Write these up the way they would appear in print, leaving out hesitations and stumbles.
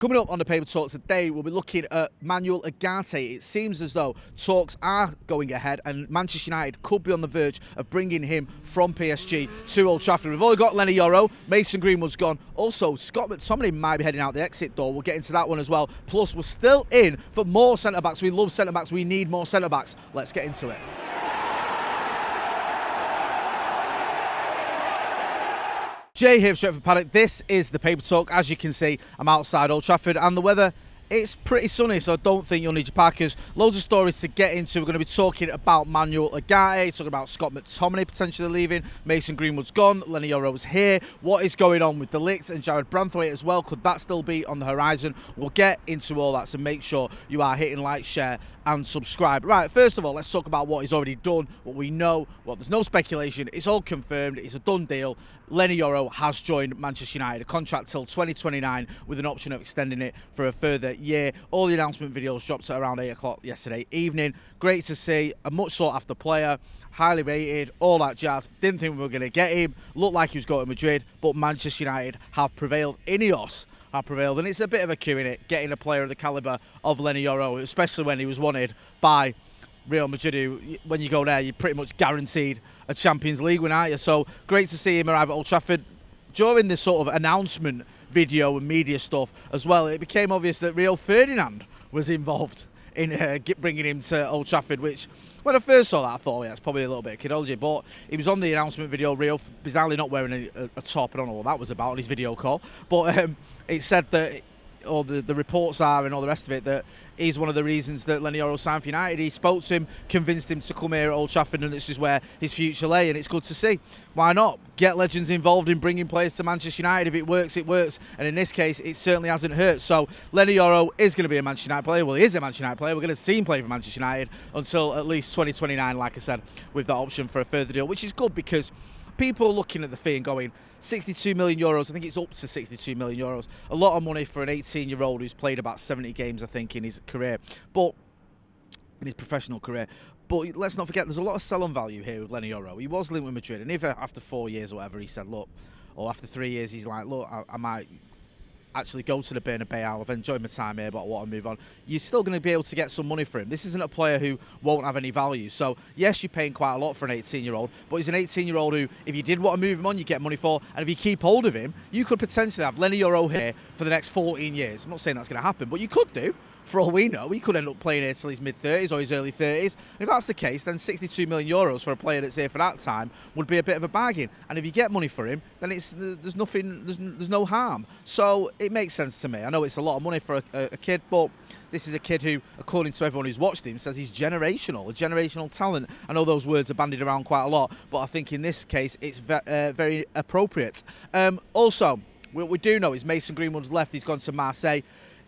Coming up on the Paper Talk today, we'll be looking at Manuel Ugarte. It seems as though talks are going ahead and Manchester United could be on the verge of bringing him from PSG to Old Trafford. We've only got Lenny Yoro, Mason Greenwood's gone. Also, Scott McTominay might be heading out the exit door. We'll get into that one as well. Plus, we're still in for more centre-backs. We love centre-backs. We need more centre-backs. Let's get into it. Jay here, Stretford, Paddock. This is the Paper Talk. As you can see, I'm outside Old Trafford and the weather, it's pretty sunny, so I don't think you'll need your parkers. Loads of stories to get into. We're going to be talking about Manuel Ugarte, talking about Scott McTominay potentially leaving, Mason Greenwood's gone, Lenny Yoro's here. What is going on with the Ligt and Branthwaite as well? Could that still be on the horizon? We'll get into all that, so make sure you are hitting like, share and subscribe. Right, first of all, let's talk about what he's already done, what we know. Well, there's no speculation. It's all confirmed. It's a done deal. Lenny Yoro has joined Manchester United, a contract till 2029 with an option of extending it for a further year. All the announcement videos dropped at around 8 o'clock yesterday evening. Great to see. A much sought after player, highly rated, all that jazz. Didn't think we were going to get him. Looked like he was going to Madrid, but Manchester United have prevailed. Ineos have prevailed, and it's a bit of a coup in it, getting a player of the calibre of Lenny Yoro, especially when he was wanted by Real Madrid, who, when you go there, you're pretty much guaranteed a Champions League win, aren't you? So great to see him arrive at Old Trafford. During this sort of announcement video and media stuff as well, it became obvious that Rio Ferdinand was involved in bringing him to Old Trafford, which, when I first saw that, I thought, yeah, it's probably a little bit of kidology, but he was on the announcement video, Rio, bizarrely not wearing a top. I don't know what that was about on his video call, but it said that, or the reports are and all the rest of it, that he's one of the reasons that Lenny Yoro signed for United. He spoke to him, convinced him to come here at Old Trafford, and this is where his future lay, and it's good to see. Why not? Get legends involved in bringing players to Manchester United. If it works, it works, and in this case, it certainly hasn't hurt. So Lenny Yoro is going to be a Manchester United player. Well, he is a Manchester United player. We're going to see him play for Manchester United until at least 2029, like I said, with that option for a further deal, which is good because people looking at the fee and going, 62 million euros, I think it's up to 62 million euros. A lot of money for an 18-year-old who's played about 70 games, I think, in his career, but in his professional career. But let's not forget, there's a lot of sell-on value here with Lenny Yoro. He was linked with Madrid, and if after 4 years or whatever, he said, look, or after 3 years, he's like, look, I might actually go to the Bernabeu. I've enjoyed my time here, but I want to move on. You're still going to be able to get some money for him. This isn't a player who won't have any value. So, yes, you're paying quite a lot for an 18-year-old, but he's an 18-year-old who, if you did want to move him on, you get money for. And if you keep hold of him, you could potentially have Lenny Yoro here for the next 14 years. I'm not saying that's going to happen, but you could do. For all we know, he could end up playing here till his mid-30s or his early 30s. And if that's the case, then 62 million euros for a player that's here for that time would be a bit of a bargain. And if you get money for him, then there's no harm. So it makes sense to me. I know it's a lot of money for a kid, but this is a kid who, according to everyone who's watched him, says he's generational, a generational talent. I know those words are bandied around quite a lot, but I think in this case, it's very appropriate. Also, what we do know is Mason Greenwood's left. He's gone to Marseille.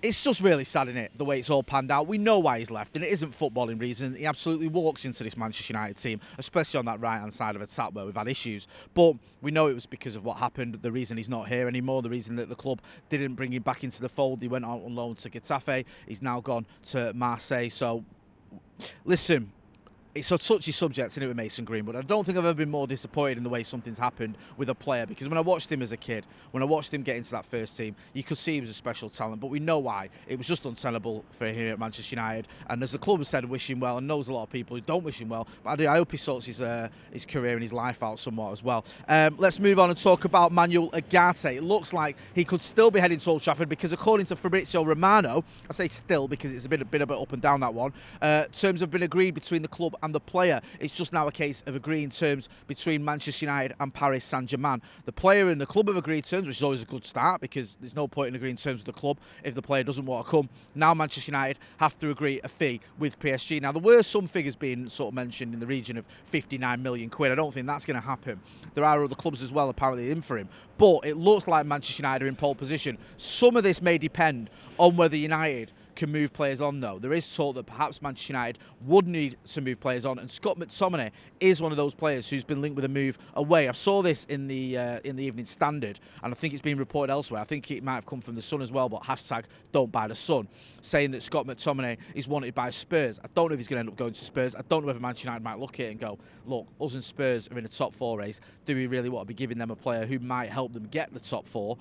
It's just really sad, isn't it, the way it's all panned out. We know why he's left, and it isn't footballing reason. He absolutely walks into this Manchester United team, especially on that right-hand side of attack where we've had issues. But we know it was because of what happened, the reason he's not here anymore, the reason that the club didn't bring him back into the fold. He went out on loan to Getafe. He's now gone to Marseille. So, listen, it's a touchy subject, isn't it, with Mason Greenwood? I don't think I've ever been more disappointed in the way something's happened with a player, because when I watched him as a kid, when I watched him get into that first team, you could see he was a special talent, but we know why. It was just untenable for him at Manchester United, and as the club has said, wish him well, and knows a lot of people who don't wish him well, but I hope he sorts his career and his life out somewhat as well. Let's move on and talk about Manuel Ugarte. It looks like he could still be heading to Old Trafford, because according to Fabrizio Romano, I say still because it's been a bit up and down that one, terms have been agreed between the club and the player. It's just now a case of agreeing terms between Manchester United and Paris Saint-Germain. The player and the club have agreed terms, which is always a good start, because there's no point in agreeing terms with the club if the player doesn't want to come. Now Manchester United have to agree a fee with PSG. Now, there were some figures being sort of mentioned in the region of 59 million quid. I don't think that's going to happen. There are other clubs as well apparently in for him. But it looks like Manchester United are in pole position. Some of this may depend on whether United can move players on, though. There is talk that perhaps Manchester United would need to move players on, and Scott McTominay is one of those players who's been linked with a move away. I saw this in the Evening Standard, and I think it's been reported elsewhere. I think it might have come from the Sun as well, but hashtag don't buy the Sun, saying that Scott McTominay is wanted by Spurs. I don't know if he's going to end up going to Spurs. I don't know whether Manchester United might look at it and go, look, us and Spurs are in a top four race. Do we really want to be giving them a player who might help them get the top four?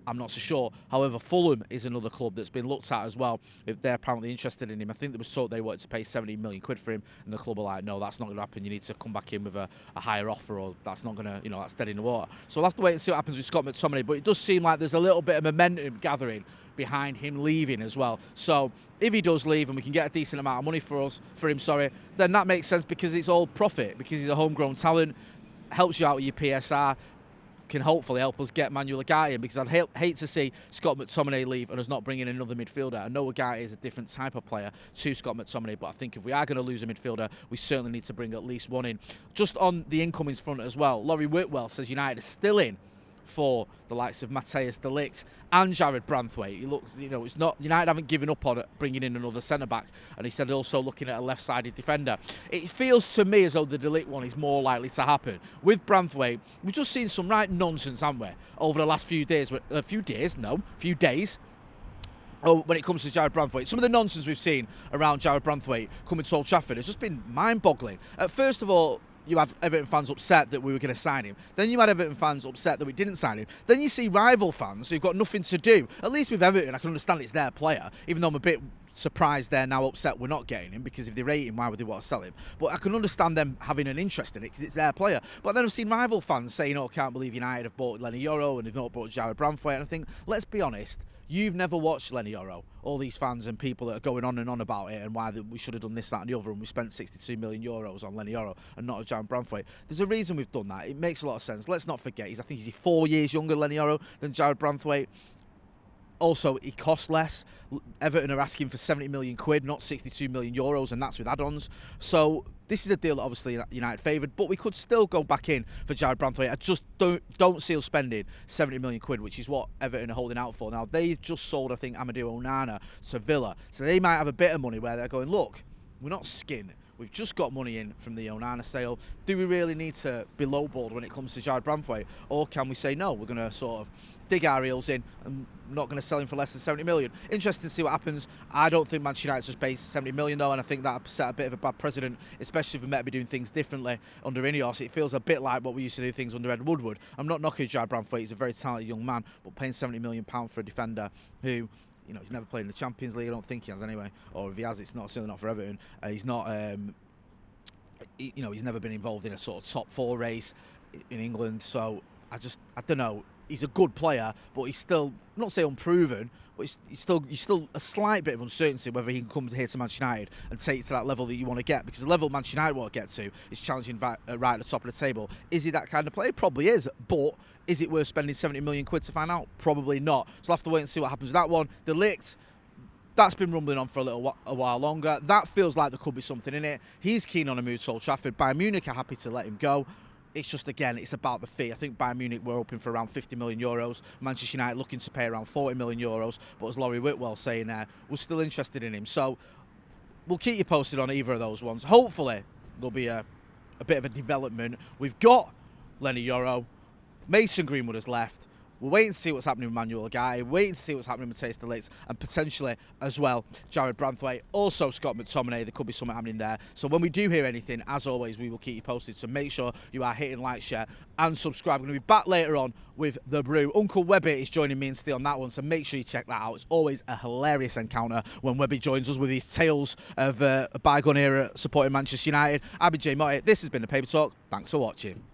I'm not so sure. However, Fulham is another club that's been looked at as well. If they're apparently interested in him, I think there was thought they wanted to pay 17 million quid for him, and the club are like, no, that's not going to happen. You need to come back in with a higher offer, or that's not going to, that's dead in the water. So we'll have to wait and see what happens with Scott McTominay. But it does seem like there's a little bit of momentum gathering behind him leaving as well. So if he does leave and we can get a decent amount of money for him, then that makes sense, because it's all profit, because he's a homegrown talent, helps you out with your PSR, can hopefully help us get Manuel Ugarte in, because I'd hate to see Scott McTominay leave and us not bring in another midfielder. I know Ugarte is a different type of player to Scott McTominay, but I think if we are going to lose a midfielder, we certainly need to bring at least one in. Just on the incomings front as well, Laurie Whitwell says United is still in for the likes of Matthias de Ligt and Jared Branthwaite. He looks, it's not, United haven't given up on bringing in another centre-back, and he said also looking at a left-sided defender. It feels to me as though the de Ligt one is more likely to happen. With Branthwaite, we've just seen some right nonsense, haven't we, over the last few days. Oh, when it comes to Jared Branthwaite, some of the nonsense we've seen around Jared Branthwaite coming to Old Trafford has just been mind-boggling. First of all, you had Everton fans upset that we were going to sign him. Then you had Everton fans upset that we didn't sign him. Then you see rival fans who've got nothing to do. At least with Everton, I can understand it's their player, even though I'm a bit surprised they're now upset we're not getting him, because if they rate him, why would they want to sell him? But I can understand them having an interest in it, because it's their player. But then I've seen rival fans saying, oh, I can't believe United have bought Lenny Yoro and they've not bought Jared Branthwaite. And I think, let's be honest, you've never watched Lenny Yoro. All these fans and people that are going on and on about it and why we should have done this, that and the other, and we spent 62 million euros on Lenny Yoro and not on Jared Branthwaite. There's a reason we've done that. It makes a lot of sense. Let's not forget, I think he's 4 years younger, Lenny Yoro, than Jared Branthwaite. Also, he costs less. Everton are asking for 70 million quid, not 62 million euros, and that's with add-ons. So this is a deal that obviously United favoured, but we could still go back in for Jared Branthwaite. I just don't see us spending 70 million quid, which is what Everton are holding out for. Now, they've just sold, I think, Amadou Onana to Villa, so they might have a bit of money where they're going, look, we're not skint. We've just got money in from the Onana sale. Do we really need to be lowballed when it comes to Jared Branthwaite? Or can we say, no, we're going to sort of dig our heels in and not going to sell him for less than 70 million? Interesting to see what happens. I don't think Manchester United just pays 70 million, though, and I think that set a bit of a bad precedent, especially if we might be doing things differently under Ineos. It feels a bit like what we used to do things under Ed Woodward. I'm not knocking Jared Branthwaite. He's a very talented young man, but paying £70 million for a defender who, he's never played in the Champions League. I don't think he has anyway. Or if he has, it's certainly not for Everton. He's not... he's never been involved in a sort of top 4 race in England, so I don't know. He's a good player, but he's still, not say unproven, but he's still a slight bit of uncertainty whether he can come here to Manchester United and take it to that level that you want to get, because the level Manchester United want to get to is challenging right at the top of the table. Is he that kind of player? Probably is, but is it worth spending 70 million quid to find out? Probably not. So we'll have to wait and see what happens with that one. The Ligt, that's been rumbling on for a while longer. That feels like there could be something in it. He's keen on a move to Old Trafford. Bayern Munich are happy to let him go. It's just, again, it's about the fee. I think Bayern Munich were hoping for around 50 million euros. Manchester United looking to pay around 40 million euros. But as Laurie Whitwell saying there, we're still interested in him. So we'll keep you posted on either of those ones. Hopefully there'll be a bit of a development. We've got Lenny Yoro. Mason Greenwood has left. We'll wait and see what's happening with Manuel Ugarte, wait and see what's happening with Matthias de Ligt, and potentially as well Jared Branthwaite, also Scott McTominay. There could be something happening there. So when we do hear anything, as always, we will keep you posted. So make sure you are hitting like, share, and subscribe. We're going to be back later on with The Brew. Uncle Webby is joining me and Steve on that one, so make sure you check that out. It's always a hilarious encounter when Webby joins us with his tales of a bygone era supporting Manchester United. I've been Jay Motty. This has been The Paper Talk. Thanks for watching.